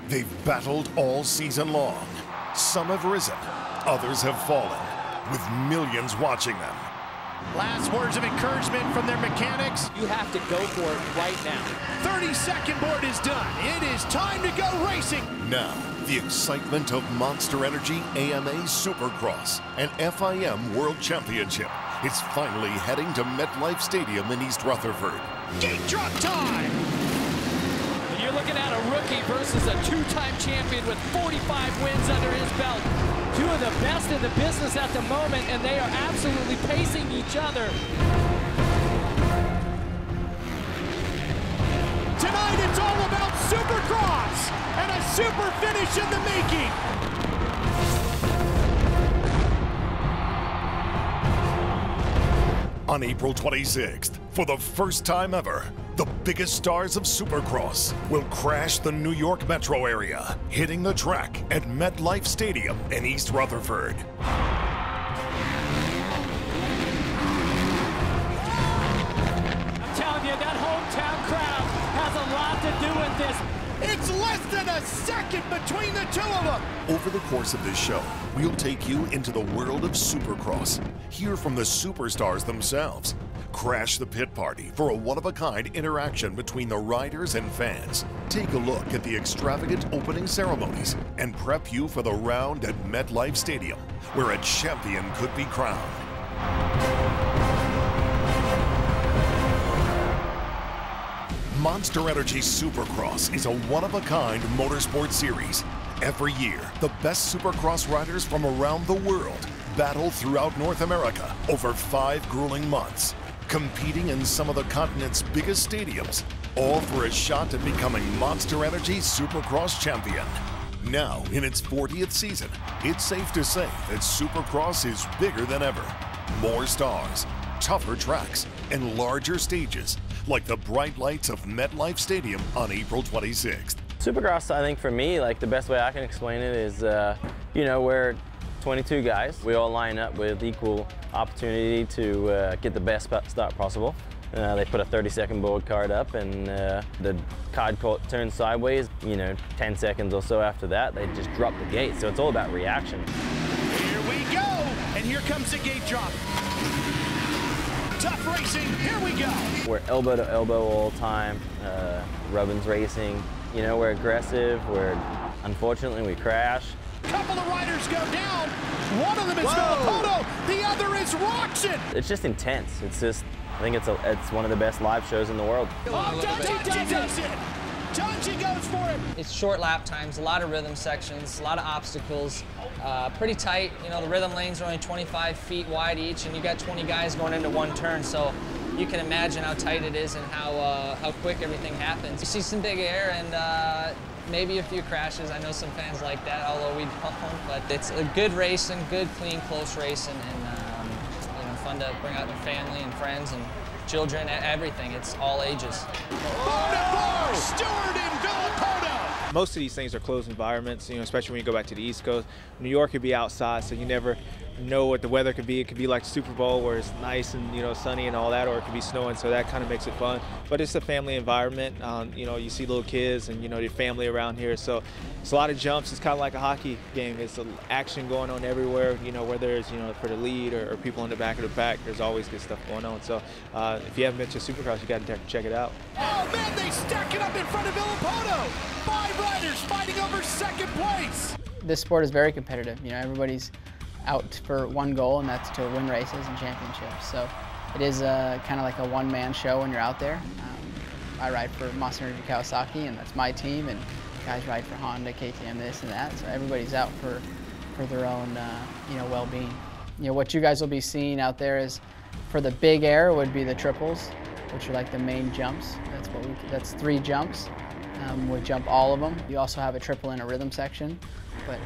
They've battled all season long. Some have risen, others have fallen, with millions watching them. Last words of encouragement from their mechanics. You have to go for it right now. 30-second board is done. It is time to go racing. Now, the excitement of Monster Energy AMA Supercross and FIM World Championship is finally heading to MetLife Stadium in East Rutherford. Gate drop time! You're looking at a rookie versus a two-time champion with 45 wins under his belt. Two of the best in the business at the moment, and they are absolutely pacing each other. Tonight it's all about Supercross and a super finish in the making. On April 26th, for the first time ever, the biggest stars of Supercross will crash the New York metro area, hitting the track at MetLife Stadium in East Rutherford. I'm telling you, that hometown crowd has a lot to do with this. It's less than a second between the two of them. Over the course of this show, we'll take you into the world of Supercross, hear from the superstars themselves, crash the pit party for a one-of-a-kind interaction between the riders and fans, take a look at the extravagant opening ceremonies, and prep you for the round at MetLife Stadium, where a champion could be crowned. Monster Energy Supercross is a one-of-a-kind motorsport series. Every year, the best Supercross riders from around the world battle throughout North America over 5 grueling months, competing in some of the continent's biggest stadiums, all for a shot at becoming Monster Energy Supercross champion. Now, in its 40th season, it's safe to say that Supercross is bigger than ever. More stars, tougher tracks, and larger stages, like the bright lights of MetLife Stadium on April 26th. Supercross, I think for me, like the best way I can explain it is, you know, we're 22 guys. We all line up with equal opportunity to get the best start possible. They put a 30-second board card up, and the card turns sideways. You know, 10 seconds or so after that, they just drop the gate. So it's all about reaction. Here we go, and here comes the gate drop. Tough racing, here we go. We're elbow to elbow all the time, Rubbins racing. You know, we're aggressive, unfortunately, we crash. Couple of riders go down. One of them is Rutherford, the other is Roxon. It's just intense. It's just, I think it's one of the best live shows in the world. Oh, Dungey does it. Dungey goes for it. It's short lap times, a lot of rhythm sections, a lot of obstacles, pretty tight. You know, the rhythm lanes are only 25 feet wide each, and you got 20 guys going into one turn, so you can imagine how tight it is and how quick everything happens. You see some big air and maybe a few crashes. I know some fans like that, although we don't, but it's a good racing, good, clean, close racing, and you know, fun to bring out the family and friends and children, everything. It's all ages. Stewart and Villapoto. Most of these things are closed environments, you know, especially when you go back to the East Coast. New York could be outside, so you never know what the weather could be. It could be like Super Bowl where it's nice and, you know, sunny and all that, or it could be snowing, so that kind of makes it fun. But it's a family environment. You know, you see little kids and, you know, your family around here, so it's a lot of jumps. It's kind of like a hockey game. It's action going on everywhere, you know, whether it's, you know, for the lead or people in the back of the pack, there's always good stuff going on. So if you haven't been to Supercross, you got to check it out. Oh man, they stack it up in front of Villapoto. 5 riders fighting over second place. This sport is very competitive. You know, everybody's out for one goal, and that's to win races and championships. So it is kind of like a one-man show when you're out there. I ride for Monster Energy Kawasaki, and that's my team, and guys ride for Honda, KTM, this and that. So everybody's out for their own, you know, well-being. You know, what you guys will be seeing out there is, for the big air would be the triples, which are like the main jumps. That's 3 jumps. We jump all of them. You also have a triple and a rhythm section, but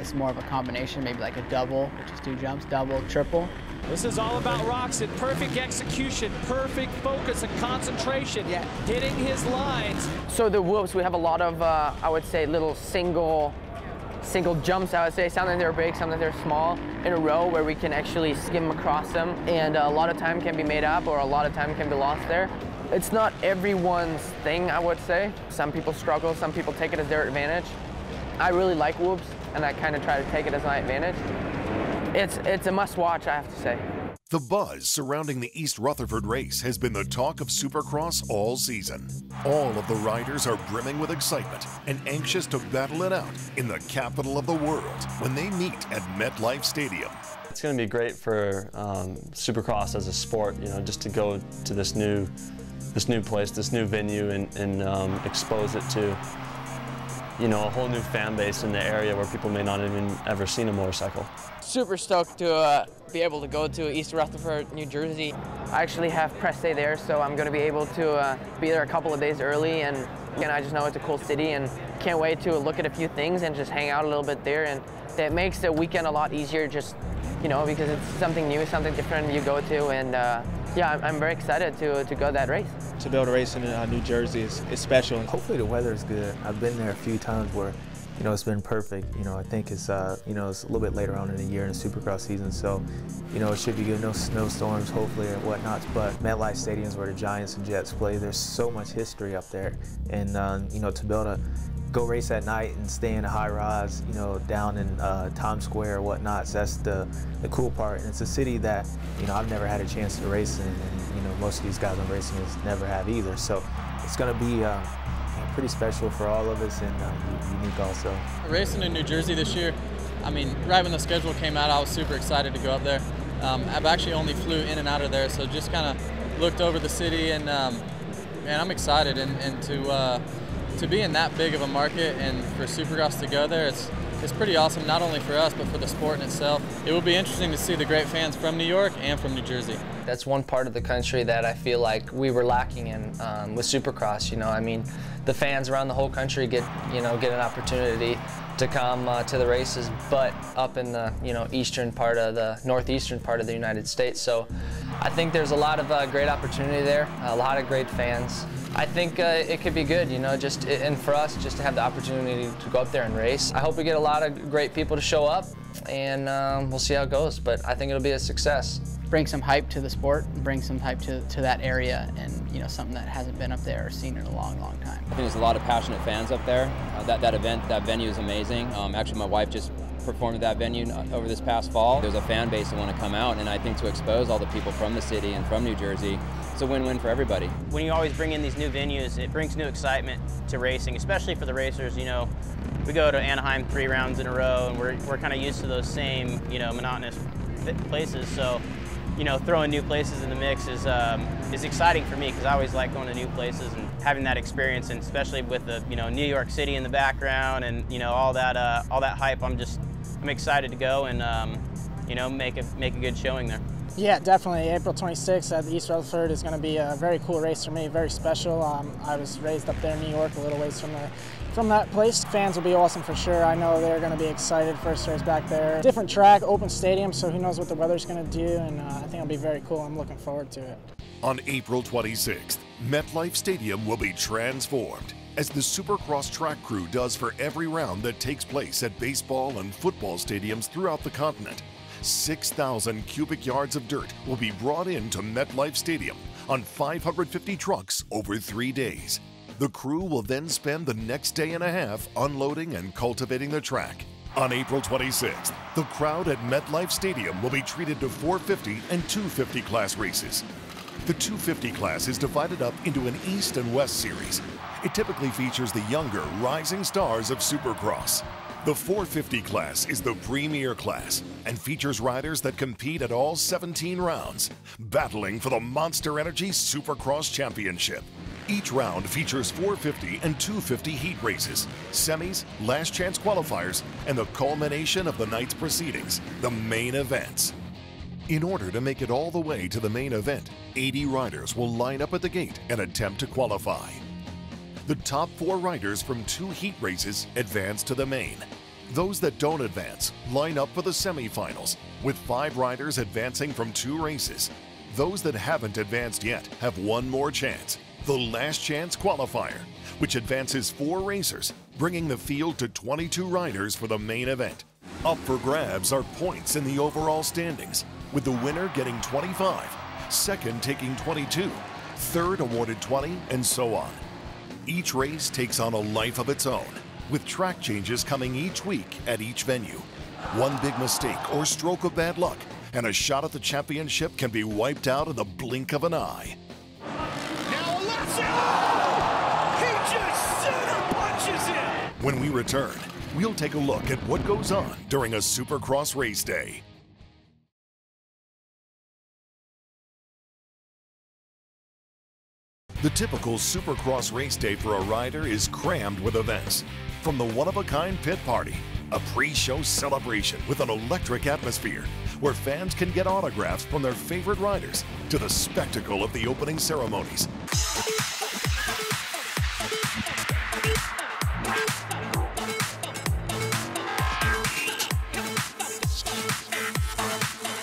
it's more of a combination, maybe like a double, which is 2 jumps, double, triple. This is all about Roxon. Perfect execution, perfect focus and concentration, hitting his lines. So the whoops, we have a lot of, I would say, little single jumps, I would say. Some that they're big, some that they're small, in a row where we can actually skim across them, and a lot of time can be made up or a lot of time can be lost there. It's not everyone's thing, I would say. Some people struggle, some people take it as their advantage. I really like whoops, and I kind of try to take it as my advantage. It's a must-watch, I have to say. The buzz surrounding the East Rutherford race has been the talk of Supercross all season. All of the riders are brimming with excitement and anxious to battle it out in the capital of the world when they meet at MetLife Stadium. It's going to be great for Supercross as a sport, you know, just to go to this new place, this new venue, and expose it to, you know, a whole new fan base in the area where people may not have even ever seen a motorcycle. Super stoked to be able to go to East Rutherford, New Jersey. I actually have press day there, so I'm going to be able to be there a couple of days early, and again, I just know it's a cool city and can't wait to look at a few things and just hang out a little bit there, and that makes the weekend a lot easier, just, you know, because it's something new, something different you go to, and yeah, I'm very excited to go that race. To be able to race in New Jersey is special. Hopefully the weather is good. I've been there a few times where, you know, it's been perfect. You know, I think it's, you know, it's a little bit later on in the year in the Supercross season, so, you know, it should be good. No snowstorms, hopefully, and whatnot. But MetLife Stadium is where the Giants and Jets play. There's so much history up there, and you know, to be able to go race at night and stay in a high rise, you know, down in Times Square or whatnot. So that's the cool part. And it's a city that, you know, I've never had a chance to race in, and you know, most of these guys I'm racing with never have either. So it's going to be pretty special for all of us, and unique also. Racing in New Jersey this year, I mean, right when the schedule came out, I was super excited to go up there. I've actually only flew in and out of there, so just kind of looked over the city, and man, I'm excited, and to be in that big of a market and for Supercross to go there, it's pretty awesome, not only for us, but for the sport in itself. It will be interesting to see the great fans from New York and from New Jersey. That's one part of the country that I feel like we were lacking in with Supercross. You know, I mean, the fans around the whole country get an opportunity to come to the races, but up in the northeastern part of the United States. So I think there's a lot of great opportunity there, a lot of great fans. I think it could be good, you know, and for us, just to have the opportunity to go up there and race. I hope we get a lot of great people to show up, and we'll see how it goes, but I think it'll be a success. Bring some hype to the sport, bring some hype to that area, and, you know, something that hasn't been up there or seen in a long, long time. I think there's a lot of passionate fans up there. That venue is amazing. Actually, my wife just performed at that venue over this past fall. There's a fan base that want to come out, and I think to expose all the people from the city and from New Jersey, it's a win-win for everybody. When you always bring in these new venues, it brings new excitement to racing, especially for the racers. You know, we go to Anaheim 3 rounds in a row, and we're kind of used to those same, you know, monotonous places. So, you know, throwing new places in the mix is exciting for me, because I always like going to new places and having that experience, and especially with the, you know, New York City in the background and, you know, all that hype. I'm excited to go and you know, make a good showing there. Yeah, definitely. April 26th at the East Rutherford is going to be a very cool race for me, very special. I was raised up there in New York, a little ways from that place. Fans will be awesome for sure. I know they're going to be excited. First race back there. Different track, open stadium, so who knows what the weather's going to do, and I think it'll be very cool. I'm looking forward to it. On April 26th, MetLife Stadium will be transformed, as the Supercross track crew does for every round that takes place at baseball and football stadiums throughout the continent. 6,000 cubic yards of dirt will be brought into MetLife Stadium on 550 trucks over 3 days. The crew will then spend the next day and a half unloading and cultivating the track. On April 26th, the crowd at MetLife Stadium will be treated to 450 and 250 class races. The 250 class is divided up into an East and West series. It typically features the younger, rising stars of Supercross. The 450 class is the premier class and features riders that compete at all 17 rounds, battling for the Monster Energy Supercross Championship. Each round features 450 and 250 heat races, semis, last chance qualifiers, and the culmination of the night's proceedings, the main events. In order to make it all the way to the main event, 80 riders will line up at the gate and attempt to qualify. The top 4 riders from 2 heat races advance to the main. Those that don't advance line up for the semifinals, with 5 riders advancing from 2 races. Those that haven't advanced yet have one more chance, the last chance qualifier, which advances 4 racers, bringing the field to 22 riders for the main event. Up for grabs are points in the overall standings, with the winner getting 25, second taking 22, third awarded 20, and so on. Each race takes on a life of its own, with track changes coming each week at each venue. One big mistake or stroke of bad luck, and a shot at the championship can be wiped out in the blink of an eye. Now Alessio! He just center punches him! When we return, we'll take a look at what goes on during a Supercross race day. The typical Supercross race day for a rider is crammed with events. From the one-of-a-kind pit party, a pre-show celebration with an electric atmosphere where fans can get autographs from their favorite riders, to the spectacle of the opening ceremonies.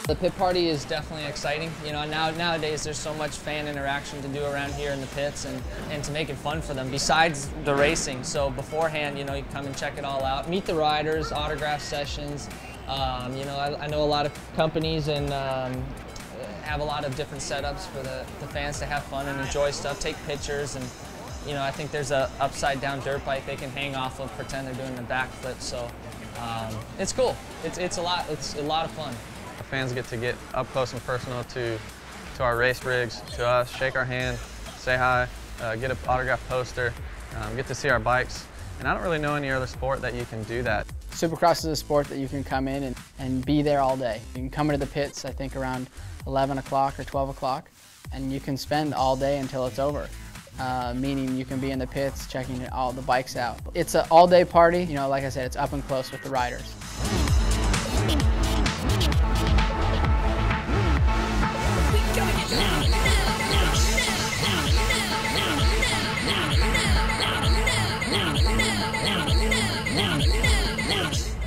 The pit party is definitely exciting. You know, nowadays there's so much fan interaction to do around here in the pits and to make it fun for them besides the racing. So beforehand, you know, you come and check it all out, meet the riders, autograph sessions. You know, I know a lot of companies and have a lot of different setups for the fans to have fun and enjoy stuff, take pictures, and you know, I think there's a upside down dirt bike they can hang off of, pretend they're doing a backflip. So it's cool. It's a lot of fun. The fans get to get up close and personal to our race rigs, to us, shake our hand, say hi, get an autograph poster, get to see our bikes. And I don't really know any other sport that you can do that. Supercross is a sport that you can come in and be there all day. You can come into the pits, I think, around 11 o'clock or 12 o'clock, and you can spend all day until it's over. Meaning you can be in the pits checking all the bikes out. It's an all-day party. You know, like I said, it's up and close with the riders.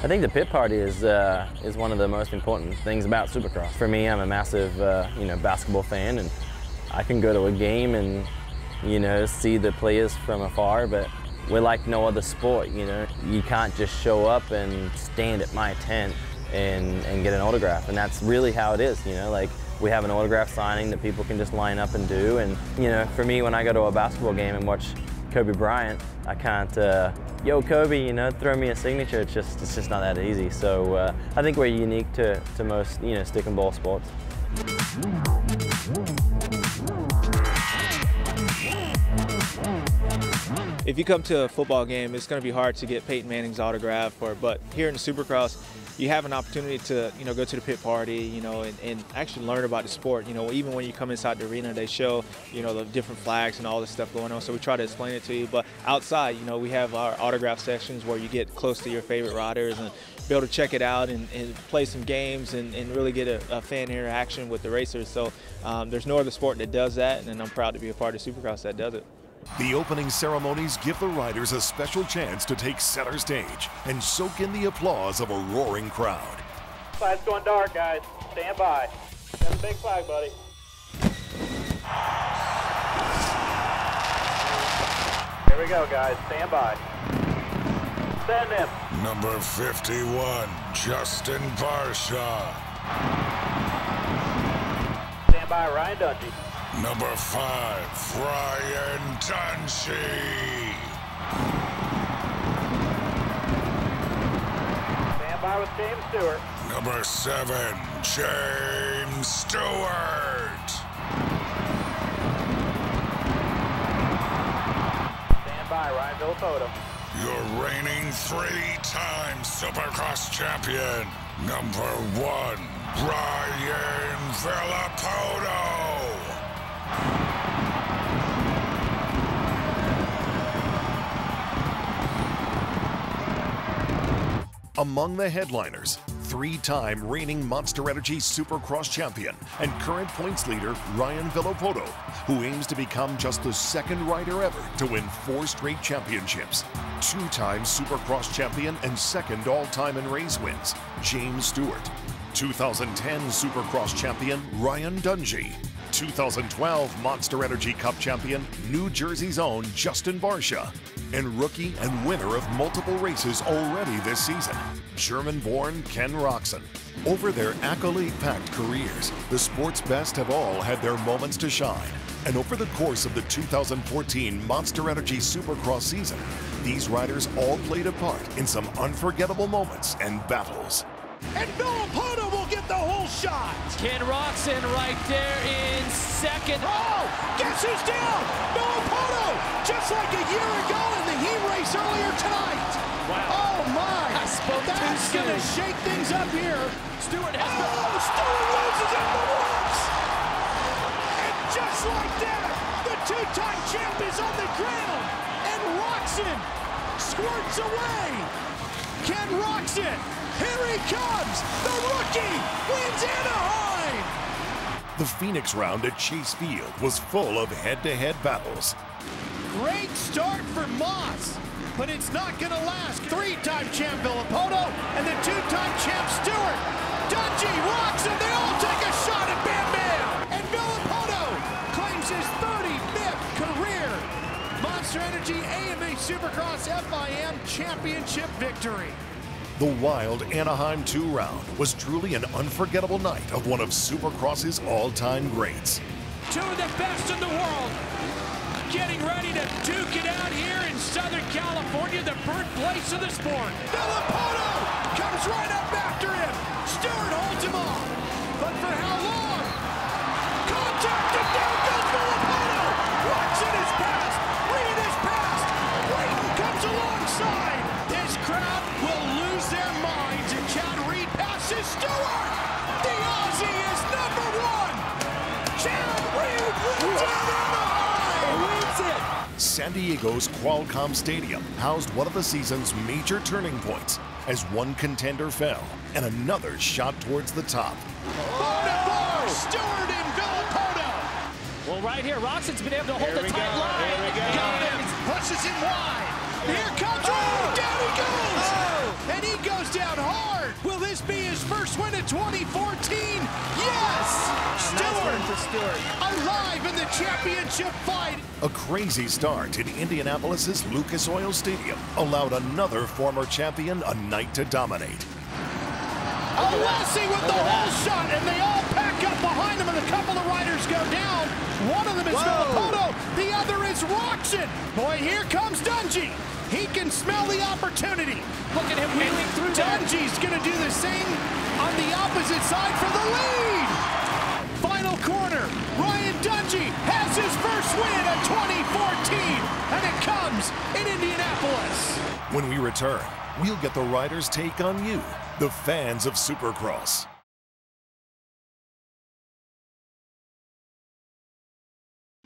I think the pit party is one of the most important things about Supercross. For me, I'm a massive you know, basketball fan, and I can go to a game and you know, see the players from afar, but we're like no other sport. You know, you can't just show up and stand at my tent and get an autograph, and that's really how it is. You know, like we have an autograph signing that people can just line up and do, and you know, for me, when I go to a basketball game and watch Kobe Bryant, I can't, yo Kobe, you know, throw me a signature. It's just not that easy. So I think we're unique to most, you know, stick and ball sports. If you come to a football game, it's going to be hard to get Peyton Manning's autograph, but here in Supercross, you have an opportunity to, you know, go to the pit party, you know, and actually learn about the sport. You know, even when you come inside the arena, they show, you know, the different flags and all this stuff going on. So we try to explain it to you. But outside, you know, we have our autograph sections where you get close to your favorite riders and be able to check it out and play some games and really get a fan interaction with the racers. So there's no other sport that does that, and I'm proud to be a part of Supercross that does it. The opening ceremonies give the riders a special chance to take center stage and soak in the applause of a roaring crowd. Flag's going dark, guys. Stand by. Got a big flag, buddy. Here we go, guys. Stand by. Send him. Number 51, Justin BARCIA. Stand by, Ryan Dungey. Number 5, Ryan Dungey. Stand by with James Stewart. Number 7, James Stewart. Stand by, Ryan Villapoto. Your reigning 3-time Supercross champion, number 1, Ryan Villapoto. Among the headliners, 3-time reigning Monster Energy Supercross champion and current points leader Ryan Villapoto, who aims to become just the second rider ever to win 4 straight championships. 2-time Supercross champion and second all-time in race wins, James Stewart. 2010 Supercross champion Ryan Dungey. 2012 Monster Energy Cup champion, New Jersey's own Justin BARCIA, and rookie and winner of multiple races already this season, German-born Ken Roczen. Over their accolade-packed careers, the sport's best have all had their moments to shine. And over the course of the 2014 Monster Energy Supercross season, these riders all played a part in some unforgettable moments and battles. And Villapoto will get the whole shot. Ken Roczen right there in second. Oh, guess who's down? Villapoto, just like a year ago in the heat race earlier tonight. Wow. Oh my, I spoke that's too gonna soon. shake things up here. Stewart has Stewart loses in the works. And just like that, the two-time champ is on the ground. And Roczen squirts away. Ken Roczen, here he comes. The rookie wins Anaheim. The Phoenix round at Chase Field was full of head-to-head battles. Great start for Moss, but it's not gonna last. Three-time champ Villapoto and the two-time champ Stewart. Dungey, Roczen, they all take a shot at Bam Bam. And Villapoto claims his 35th career Monster Energy AMA Supercross FIM championship victory. The wild Anaheim 2 round was truly an unforgettable night of one of Supercross's all-time greats. Two of the best in the world getting ready to duke it out here in Southern California, the birthplace of the sport. Villapoto comes right up after him. Stewart holds him off, but for how long? Contact, and down goes Villapoto. Roczen is passed. Reed is passed. Clayton comes alongside. This crowd will lose their minds, and Chad Reed passes Stewart. The Aussie is number one. Chad Reed wins Anaheim. Wins it. San Diego's Qualcomm Stadium housed one of the season's major turning points as one contender fell and another shot towards the top. Stewart and Villapoto. Well, right here, Roczen's been able to hold the tight line. Here we go. Pushes him wide. Here comes Reed. Down he goes. Oh. And he goes down hard. Will this be his first win in 2014? Yes. Stewart alive in the championship fight. A crazy start in Indianapolis's Lucas Oil Stadium allowed another former champion a night to dominate. Alessi with the whole shot, and they all pack up behind him, and a couple of riders go down. One of them is Villapoto, the other is Roczen. Boy, here comes Dungey. He can smell the opportunity. Look at him wheeling through there. Dungey's gonna do the same on the opposite side for the lead. Final corner, Ryan Dungey has his first win of 2014, and it comes in Indianapolis. When we return, we'll get the riders' take on you, the fans of Supercross.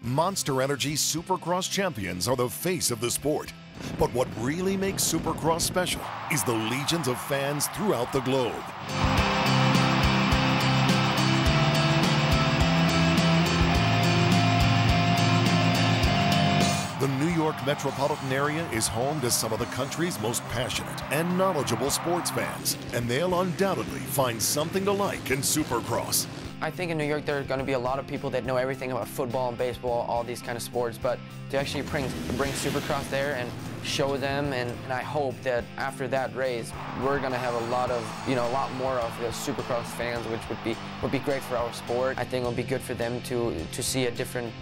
Monster Energy Supercross champions are the face of the sport. But what really makes Supercross special is the legions of fans throughout the globe. The New York metropolitan area is home to some of the country's most passionate and knowledgeable sports fans, and they'll undoubtedly find something to like in Supercross. I think in New York there are going to be a lot of people that know everything about football and baseball, all these kind of sports, but to actually bring Supercross there and show them, and I hope that after that race we're going to have a lot more of the Supercross fans, which would be great for our sport. I think it'll be good for them to see a different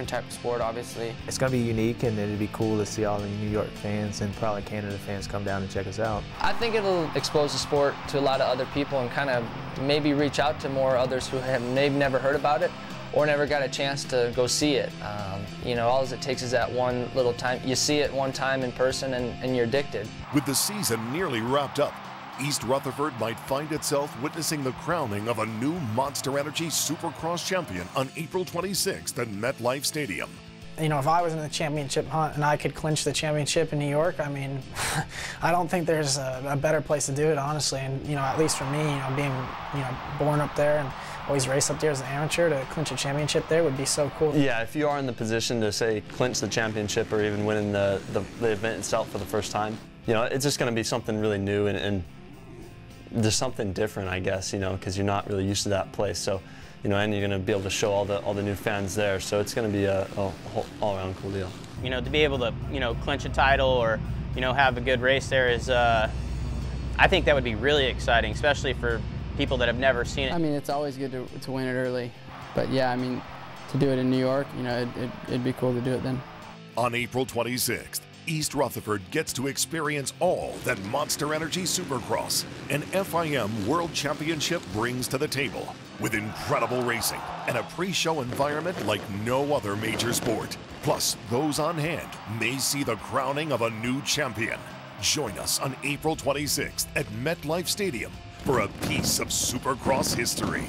type of sport, obviously. It's going to be unique, and it'd be cool to see all the New York fans and probably Canada fans come down and check us out. I think it'll expose the sport to a lot of other people and kind of maybe reach out to more others who have maybe never heard about it or never got a chance to go see it. All it takes is that one little time. You see it one time in person and you're addicted. With the season nearly wrapped up, East Rutherford might find itself witnessing the crowning of a new Monster Energy Supercross champion on April 26th at MetLife Stadium. If I was in the championship hunt and I could clinch the championship in New York, I mean, I don't think there's a better place to do it, honestly. And, at least for me, being, born up there and always raced up there as an amateur, to clinch a championship there would be so cool. Yeah, if you are in the position to, say, clinch the championship or even winning the event itself for the first time, it's just going to be something really new and there's something different, I guess, because you're not really used to that place. So, you know, and you're going to be able to show all the new fans there. So it's going to be a whole all-around cool deal. You know, to be able to, you know, clinch a title or, you know, have a good race there is, I think that would be really exciting, especially for people that have never seen it. I mean, it's always good to win it early, but yeah, I mean, to do it in New York, you know, it'd be cool to do it then. On April 26th, East Rutherford gets to experience all that Monster Energy Supercross and FIM World Championship brings to the table, with incredible racing and a pre-show environment like no other major sport. Plus, those on hand may see the crowning of a new champion. Join us on April 26th at MetLife Stadium for a piece of Supercross history.